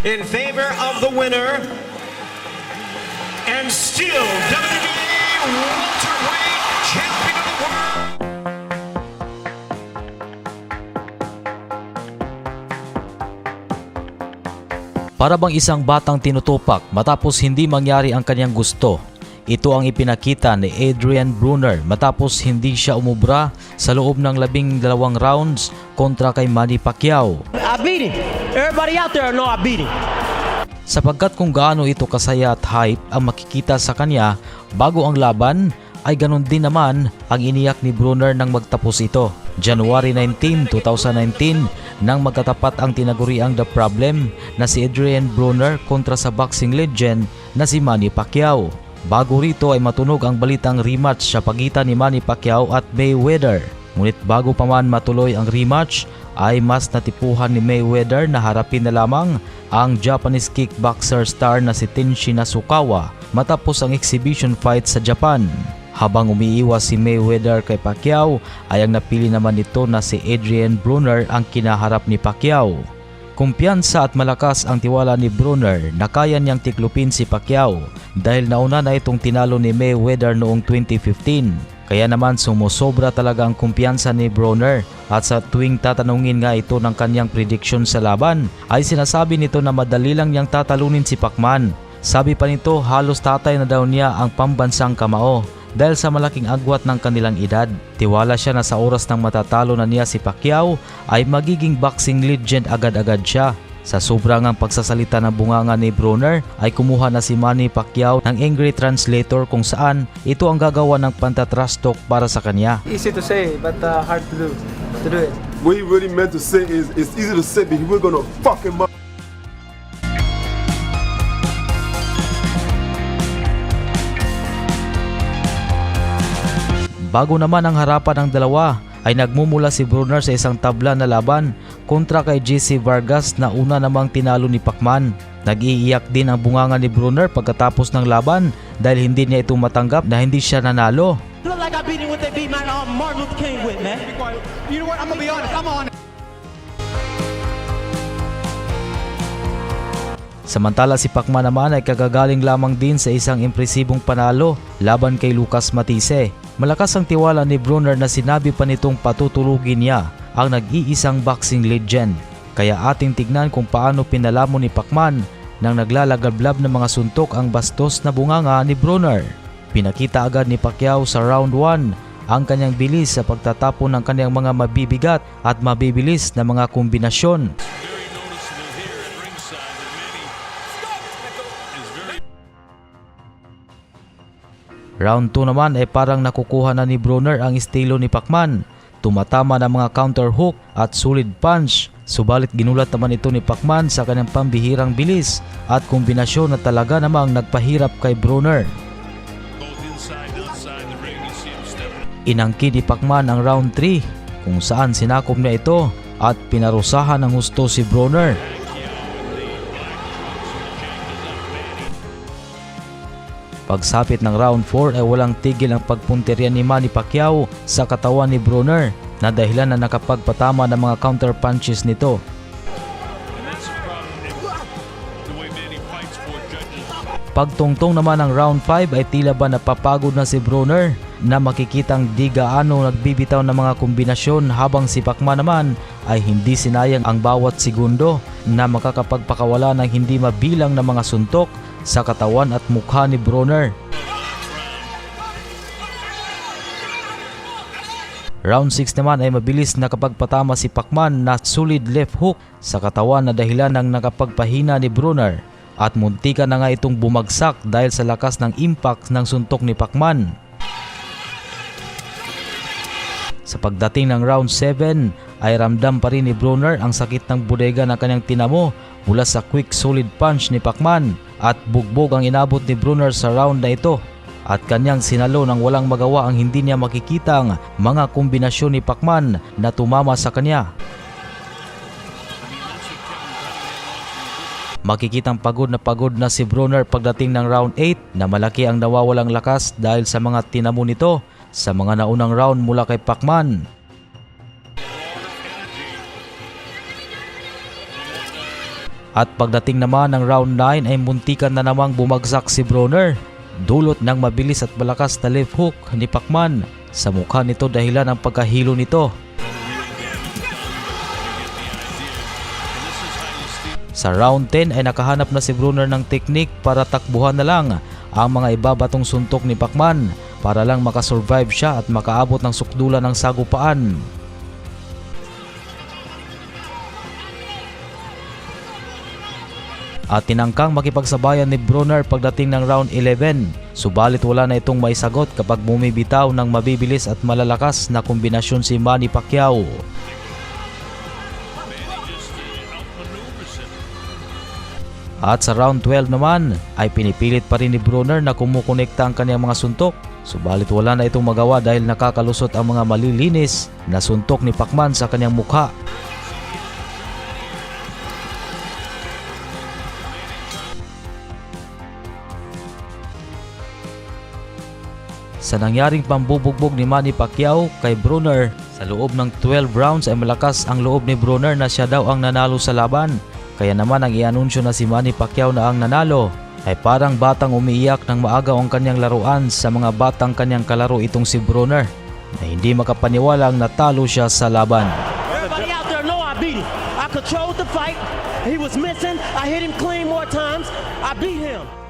in favor of the winner and still WWE welterweight champion of the world. Para bang isang batang tinutupak matapos hindi mangyari ang kanyang gusto. Ito ang ipinakita ni Adrian Broner matapos hindi siya umubra sa loob ng 12 rounds kontra kay Manny Pacquiao. I beat him. Everybody out there know I beat him. Sapagkat kung gaano ito kasaya at hype ang makikita sa kanya bago ang laban, ay ganun din naman ang iniyak ni Broner nang magtapos ito. January 19, 2019 nang magkatapat ang tinaguriang The Problem na si Adrian Broner kontra sa boxing legend na si Manny Pacquiao. Bago rito ay matunog ang balitang rematch sa pagitan ni Manny Pacquiao at Mayweather. Ngunit bago pa man matuloy ang rematch ay mas natipuhan ni Mayweather na harapin na lamang ang Japanese kickboxer star na si Tenshin Nasukawa matapos ang exhibition fight sa Japan. Habang umiiwas si Mayweather kay Pacquiao ay ang napili naman nito na si Adrian Broner ang kinaharap ni Pacquiao. Kumpiyansa at malakas ang tiwala ni Broner na kaya niyang tiklupin si Pacquiao dahil nauna na itong tinalo ni Mayweather noong 2015. Kaya naman sumusobra talaga ang kumpiyansa ni Broner at sa tuwing tatanungin nga ito ng kanyang prediction sa laban ay sinasabi nito na madali lang niyang tatalunin si Pacman. Sabi pa nito halos tatay na daw niya ang pambansang kamao dahil sa malaking agwat ng kanilang edad. Tiwala siya na sa oras ng matatalo na niya si Pacquiao ay magiging boxing legend agad-agad siya. Sa sobrang ang pagsasalita ng bunganga ni Broner ay kumuha na si Manny Pacquiao ng angry translator kung saan ito ang gagawa ng pantatrash talk para sa kanya. Easy to say, but hard to do it. What he really meant to say is, it's easy to say, but we're gonna fuck him up. Bago naman ang harapan ng dalawa ay nagmumula si Broner sa isang tabla na laban kontra kay JC Vargas na una namang tinalo ni Pacman. Nag-iiyak din ang bunganga ni Broner pagkatapos ng laban dahil hindi niya ito matanggap na hindi siya nanalo. Look like I beat him what they beat Martin Luther King with, man. You know what? I'm gonna be honest. I'm on. Samantala si Pacman naman ay kagagaling lamang din sa isang impresibong panalo laban kay Lucas Matisse. Malakas ang tiwala ni Broner na sinabi pa nitong patutulugin niya ang nag-iisang boxing legend. Kaya ating tignan kung paano pinalamo ni Pacman nang naglalagablab ng mga suntok ang bastos na bunganga ni Broner. Pinakita agad ni Pacquiao sa round 1 ang kanyang bilis sa pagtatapon ng kanyang mga mabibigat at mabibilis na mga kombinasyon. Round 2 naman ay parang nakukuha na ni Broner ang estilo ni Pacman. Tumatama ng mga counter hook at solid punch. Subalit ginulat naman ito ni Pacman sa kanyang pambihirang bilis at kombinasyon na talaga namang nagpahirap kay Broner. Inangkin ni Pacman ang round 3 kung saan sinakop niya ito at pinarusahan ng husto si Broner. Pagsapit ng round 4 ay walang tigil ang pagpunteriya ni Manny Pacquiao sa katawan ni Broner na dahilan na nakapagpatama ng mga counter punches nito. Pagtungtong naman ng round 5 ay tila ba napapagod na si Broner na makikitang di gaano nagbibitaw ng mga kombinasyon habang si Pacman naman ay hindi sinayang ang bawat segundo na makakapagpakawala ng hindi mabilang na mga suntok sa katawan at mukha ni Broner. Round 6 naman ay mabilis nakapagpatama si Pacman na solid left hook sa katawan na dahilan ng nakapagpahina ni Broner at muntika na nga itong bumagsak dahil sa lakas ng impact ng suntok ni Pacman. Sa pagdating ng round 7 ay ramdam pa rin ni Broner ang sakit ng bodega na kanyang tinamo mula sa quick solid punch ni Pacman at bugbog ang inabot ni Broner sa round na ito at kanyang sinalo nang walang magawa ang hindi niya makikitang mga kombinasyon ni Pacman na tumama sa kanya. Makikitang pagod na si Broner pagdating ng round 8 na malaki ang nawawalang lakas dahil sa mga tinamo nito sa mga naunang round mula kay Pacman. At pagdating naman ng round 9 ay muntikan na namang bumagsak si Broner. Dulot ng mabilis at malakas na left hook ni Pacman. Sa mukha nito dahilan ang pagkahilo nito. Sa round 10 ay nakahanap na si Broner ng teknik para takbuhan na lang ang mga ibabatong suntok ni Pacman para lang makasurvive siya at makaabot ng sukdulan ng sagupaan. At tinangkang makipagsabayan ni Broner pagdating ng round 11. Subalit wala na itong maisagot kapag bumibitaw ng mabibilis at malalakas na kombinasyon si Manny Pacquiao. At sa round 12 naman ay pinipilit pa rin ni Broner na kumukonekta ang kanyang mga suntok. Subalit wala na itong magawa dahil nakakalusot ang mga malilinis na suntok ni Pacman sa kanyang mukha. Sa nangyaring pambubugbog ni Manny Pacquiao kay Broner, sa loob ng 12 rounds ay malakas ang loob ni Broner na siya daw ang nanalo sa laban. Kaya naman ang i-anunsyo na si Manny Pacquiao na ang nanalo ay parang batang umiiyak ng maagaw ang kanyang laruan sa mga batang kanyang kalaro itong si Broner na hindi makapaniwalang natalo siya sa laban. Everybody out there know I beat him. I controlled the fight. He was missing. I hit him clean more times. I beat him.